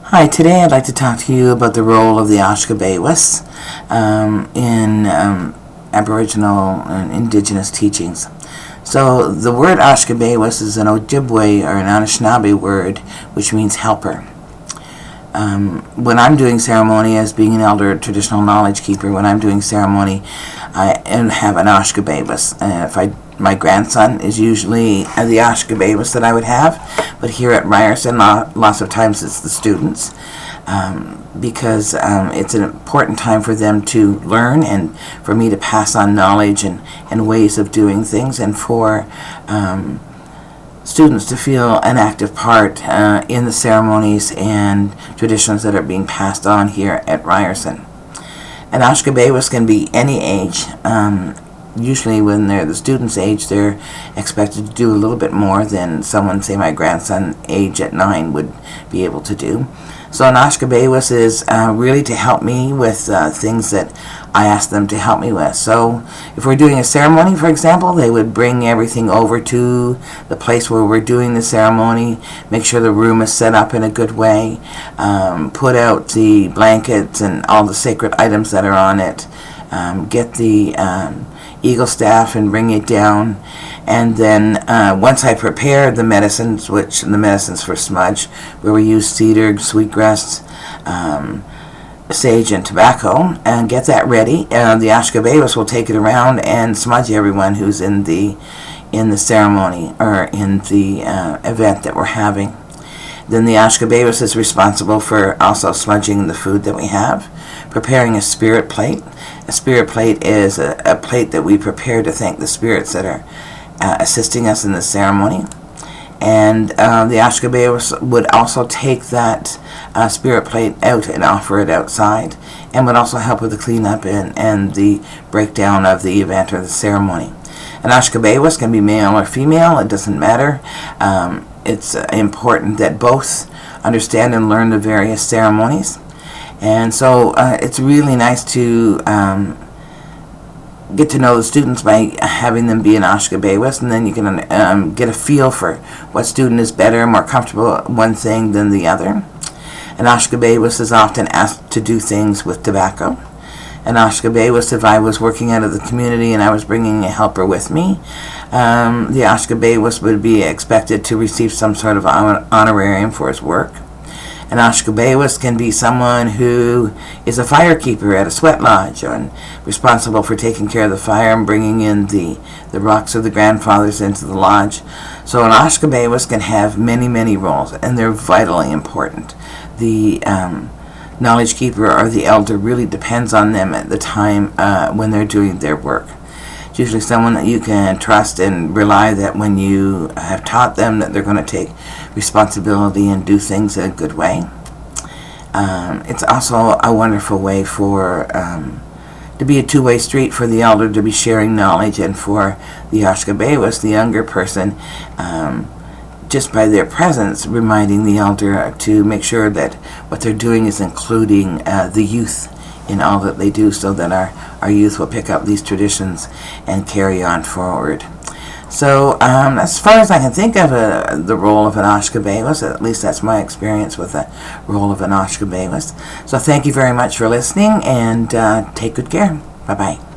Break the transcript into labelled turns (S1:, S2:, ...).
S1: Hi, today I'd like to talk to you about the role of the Ashkabewas in Aboriginal and Indigenous teachings. So the word Ashkabewas is an Ojibwe or an Anishinaabe word which means helper. When I'm doing ceremony as being an elder traditional knowledge keeper, when I'm doing ceremony, I have an Ashkabewas. My grandson is usually the Ashkabewas that I would have, but here at Ryerson, lots of times it's the students, because it's an important time for them to learn and for me to pass on knowledge and ways of doing things, and for students to feel an active part in the ceremonies and traditions that are being passed on here at Ryerson. An Ashkabewas can be any age. Usually when they're the student's age, they're expected to do a little bit more than someone, say my grandson, age at 9 would be able to do. So an Ashkabewas is really to help me with things that I ask them to help me with. So if we're doing a ceremony, for example, they would bring everything over to the place where we're doing the ceremony, make sure the room is set up in a good way, put out the blankets and all the sacred items that are on it, get the eagle staff and bring it down, and then once I prepare the medicines, which the medicines for smudge, where we use cedar, sweetgrass, sage, and tobacco, and get that ready, the Ashkabewas will take it around and smudge everyone who's in the ceremony or in the event that we're having. Then the Ashkabewas is responsible for also smudging the food that we have, preparing a spirit plate. A spirit plate is a plate that we prepare to thank the spirits that are assisting us in the ceremony. And the Ashkabewas would also take that spirit plate out and offer it outside, and would also help with the cleanup and the breakdown of the event or the ceremony. An Ashkabewas can be male or female, it doesn't matter. It's important that both understand and learn the various ceremonies. And so it's really nice to get to know the students by having them be an Ashkabewas, and then you can get a feel for what student is better, more comfortable at one thing than the other. An Ashkabewas is often asked to do things with tobacco. An Ashkabewas, if I was working out of the community and I was bringing a helper with me, the Ashkabewas would be expected to receive some sort of honorarium for his work. An Ashkabewas can be someone who is a firekeeper at a sweat lodge and responsible for taking care of the fire and bringing in the rocks of the grandfathers into the lodge. So an Ashkabewas can have many, many roles, and they're vitally important. The knowledge keeper or the elder really depends on them at the time when they're doing their work. It's usually someone that you can trust and rely that when you have taught them that they're going to take responsibility and do things in a good way. It's also a wonderful way for to be a two-way street for the elder to be sharing knowledge, and for the Ashkabewas, the younger person, just by their presence reminding the elder to make sure that what they're doing is including the youth in all that they do, so that our youth will pick up these traditions and carry on forward. So as far as I can think of the role of an Ashkabewas, at least that's my experience with the role of an Ashkabewas. So thank you very much for listening, and take good care. Bye-bye.